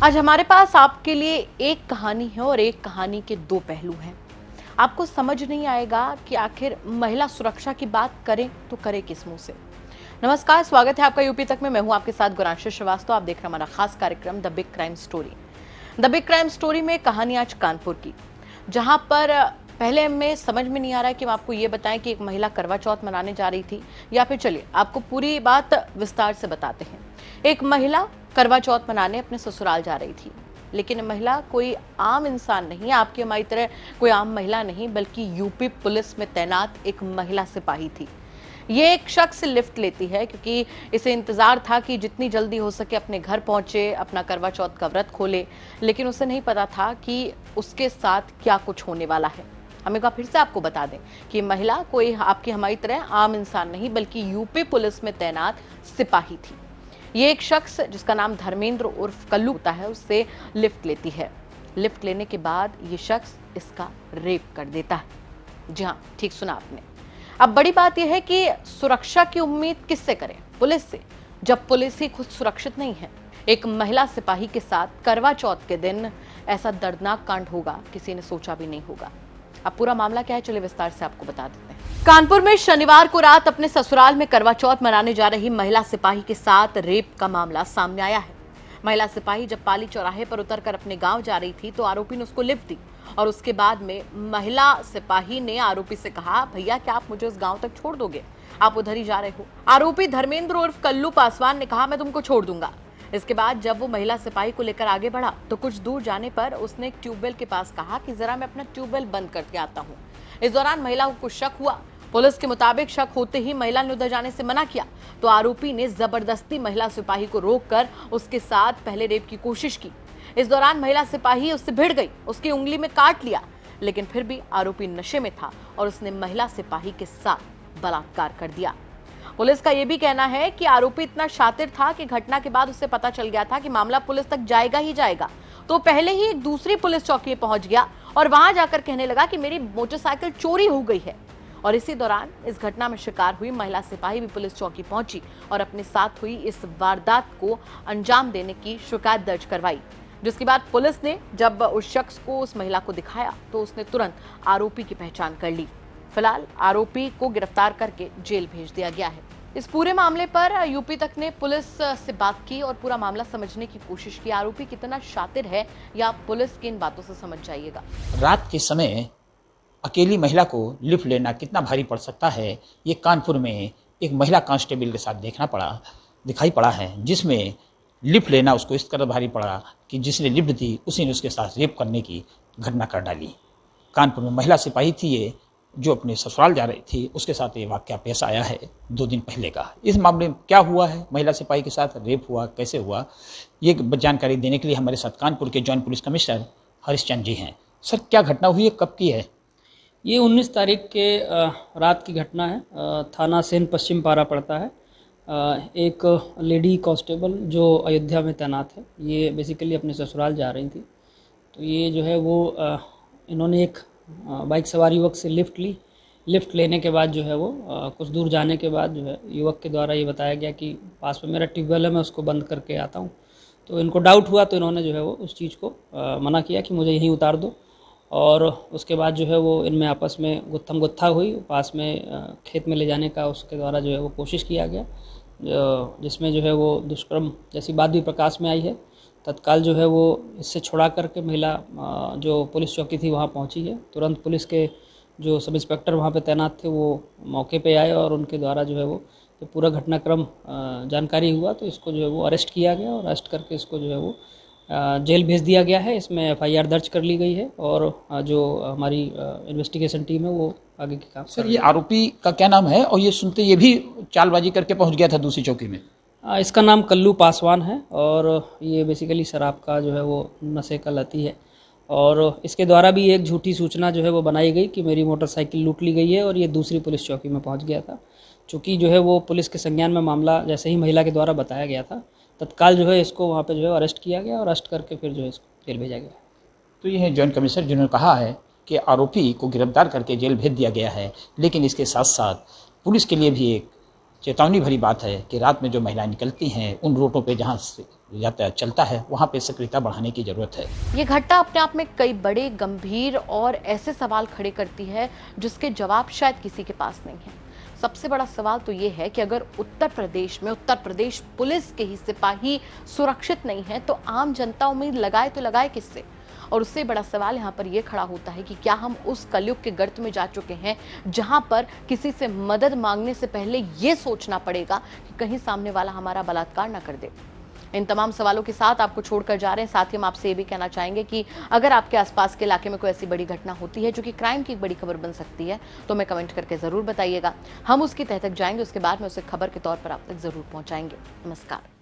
आज हमारे पास आपके लिए एक कहानी है और एक कहानी के दो पहलू हैं। आपको समझ नहीं आएगा कि आखिर महिला सुरक्षा की बात करें तो करें किस मुंह से। नमस्कार, स्वागत है आपका यूपी तक में। मैं हूं आपके साथ गुरांशी श्रीवास्तव। आप देख रहे हैं हमारा खास कार्यक्रम the big crime story. The big crime story में कहानी आज कानपुर की, जहां पर पहले हमें समझ में नहीं आ रहा है कि हम आपको ये बताएं कि एक महिला करवा चौथ मनाने जा रही थी, या फिर चलिए आपको पूरी बात विस्तार से बताते हैं। एक महिला करवा चौथ मनाने अपने ससुराल जा रही थी, लेकिन महिला कोई आम इंसान नहीं, आपकी हमारी तरह कोई आम महिला नहीं, बल्कि यूपी पुलिस में तैनात एक महिला सिपाही थी। ये एक शख्स लिफ्ट लेती है क्योंकि इसे इंतजार था कि जितनी जल्दी हो सके अपने घर पहुंचे, अपना करवा चौथ का व्रत खोले, लेकिन उसे नहीं पता था कि उसके साथ क्या कुछ होने वाला है। हम एक बार फिर से आपको बता दें कि महिला कोई आपकी हमारी तरह आम इंसान नहीं, बल्कि यूपी पुलिस में तैनात सिपाही थी। ये एक शख्स जिसका नाम धर्मेंद्र उर्फ कल्लू होता है, उससे लिफ्ट लेती है। लिफ्ट लेने के बाद ये शख्स इसका रेप कर देता है। जी हाँ, ठीक सुना आपने। अब बड़ी बात यह है कि सुरक्षा की उम्मीद किससे करें? पुलिस से, जब पुलिस ही खुद सुरक्षित नहीं है। एक महिला सिपाही के साथ करवा चौथ के दिन ऐसा दर्दनाक कांड होगा, किसी ने सोचा भी नहीं होगा। अब पूरा मामला क्या है, चलिए विस्तार से आपको बता देते हैं। कानपुर में शनिवार को रात अपने ससुराल में करवा चौथ मनाने जा रही महिला सिपाही के साथ रेप का मामला सामने आया है। महिला सिपाही जब पाली चौराहे पर उतरकर अपने गांव जा रही थी तो आरोपी ने उसको लिफ्ट दी, और उसके बाद में महिला सिपाही ने आरोपी से कहा, भैया क्या आप मुझे उस गांव तक छोड़ दोगे? आप उधर ही जा रहे हो। आरोपी धर्मेंद्र उर्फ कल्लू पासवान ने कहा, मैं तुमको छोड़ दूंगा। इसके बाद जब वो महिला सिपाही को लेकर आगे बढ़ा तो कुछ दूर जाने पर उसने एक ट्यूबवेल के पास कहा कि जरा मैं अपना ट्यूबवेल बंद करके आता हूँ। इस दौरान महिला को कुछ शक हुआ। पुलिस के मुताबिक शक होते ही महिला ने उधर जाने से मना किया, तो आरोपी ने जबरदस्ती महिला सिपाही को रोककर उसके साथ पहले रेप की कोशिश की। इस दौरान महिला सिपाही उससे भिड़ गई, उसकी उंगली में काट लिया, लेकिन फिर भी आरोपी नशे में था और उसने महिला सिपाही के साथ बलात्कार कर दिया। पुलिस का यह भी कहना है कि आरोपी इतना शातिर था कि घटना के बाद उसे पता चल गया था कि मामला पुलिस तक जाएगा ही जाएगा, तो पहले ही एक दूसरी पुलिस चौकी पहुंच गया और वहां जाकर कहने लगा कि मेरी मोटरसाइकिल चोरी हो गई है। और इसी दौरान इस घटना में शिकार हुई महिला सिपाही भी पुलिस चौकी पहुंची और अपने साथ हुई इस वारदात को अंजाम देने की शिकायत दर्ज करवाई। जिसके बाद पुलिस ने जब उस शख्स को उस महिला को दिखाया तो उसने तुरंत आरोपी की पहचान कर ली। फिलहाल आरोपी को गिरफ्तार करके जेल भेज दिया गया है। इस पूरे मामले पर यूपी तक ने पुलिस से बात की और पूरा मामला समझने की कोशिश की। आरोपी कितना शातिर है या पुलिस की इन बातों से समझ जाइएगा। रात के समय अकेली महिला को लिफ्ट लेना कितना भारी पड़ सकता है, ये कानपुर में एक महिला कांस्टेबल के साथ दिखाई पड़ा है, जिसमें लिफ्ट लेना उसको इस तरह भारी पड़ा कि जिसने लिफ्ट दी उसी ने उसके साथ रेप करने की घटना कर डाली। कानपुर में महिला सिपाही थी ये, जो अपने ससुराल जा रही थी, उसके साथ ये वाकया पेश आया है 2 दिन पहले का। इस मामले में क्या हुआ है, महिला सिपाही के साथ रेप हुआ, कैसे हुआ, ये जानकारी देने के लिए हमारे साथ कानपुर के joint police commissioner Harishchandra ji हैं। सर, क्या घटना हुई है, कब की है? ये 19 तारीख के रात की घटना है। थाना सेन पश्चिम पारा पड़ता है। एक लेडी कांस्टेबल जो अयोध्या में तैनात है, ये बेसिकली अपने ससुराल जा रही थी। तो ये जो है वो इन्होंने एक बाइक सवार युवक से लिफ्ट ली। लिफ्ट लेने के बाद जो है वो कुछ दूर जाने के बाद जो है युवक के द्वारा ये बताया गया कि पास में मेरा ट्यूबवेल है, मैं उसको बंद करके आता हूँ। तो इनको डाउट हुआ तो इन्होंने जो है वो उस चीज़ को मना किया कि मुझे यहीं उतार दो, और उसके बाद जो है वो इनमें आपस में गुत्थम गुत्था हुई। पास में खेत में ले जाने का उसके द्वारा जो है वो कोशिश किया गया, जिसमें जो है वो दुष्कर्म जैसी बात भी प्रकाश में आई है। तत्काल जो है वो इससे छुड़ा करके महिला जो पुलिस चौकी थी वहाँ पहुँची है। तुरंत पुलिस के जो सब इंस्पेक्टर वहाँ पे तैनात थे वो मौके पे आए और उनके द्वारा जो है वो तो पूरा घटनाक्रम जानकारी हुआ, तो इसको जो है वो अरेस्ट किया गया और अरेस्ट करके इसको जो है वो जेल भेज दिया गया है। इसमें FIR दर्ज कर ली गई है और जो हमारी इन्वेस्टिगेशन टीम है वो आगे के काम। सर, ये आरोपी का क्या नाम है, और ये सुनते ये भी चालबाजी करके पहुंच गया था दूसरी चौकी में? इसका नाम कल्लू पासवान है और ये बेसिकली शराब का जो है वो नशे का लती है, और इसके द्वारा भी एक झूठी सूचना जो है वो बनाई गई कि मेरी मोटरसाइकिल लूट ली गई है, और ये दूसरी पुलिस चौकी में पहुंच गया था। चूँकि जो है वो पुलिस के संज्ञान में मामला जैसे ही महिला के द्वारा बताया गया था, तत्काल जो है इसको वहाँ पे जो है अरेस्ट किया गया और अरेस्ट करके फिर जो है इसको जेल भेजा गया। तो ये है जॉइंट कमिश्नर जिन्होंने कहा है कि आरोपी को गिरफ्तार करके जेल भेज दिया गया है, लेकिन इसके साथ साथ पुलिस के लिए भी एक चेतावनी भरी बात है कि रात में जो महिलाएं निकलती हैं उन रूटों पे जहां से यातायात चलता है वहां पे सक्रियता बढ़ाने की जरूरत है। ये घटना अपने आप में कई बड़े, गंभीर और ऐसे सवाल खड़े करती है जिसके जवाब शायद किसी के पास नहीं है। सबसे बड़ा सवाल तो ये है कि अगर उत्तर प्रदेश पुलिस के ही सिपाही सुरक्षित नहीं है तो आम जनता उम्मीद लगाए तो लगाए किससे? और उससे बड़ा सवाल यहाँ पर यह खड़ा होता है कि क्या हम उस कलयुग के गर्त में जा चुके हैं जहां पर किसी से मदद मांगने से पहले यह सोचना पड़ेगा कि कहीं सामने वाला हमारा बलात्कार ना कर दे। इन तमाम सवालों के साथ आपको छोड़कर जा रहे हैं। साथ ही हम आपसे ये भी कहना चाहेंगे कि अगर आपके आसपास के इलाके में कोई ऐसी बड़ी घटना होती है जो कि क्राइम की एक बड़ी खबर बन सकती है तो हमें कमेंट करके जरूर बताइएगा। हम उसकी तह तक जाएंगे, उसके बाद में उसे खबर के तौर पर आप तक जरूर पहुंचाएंगे। नमस्कार।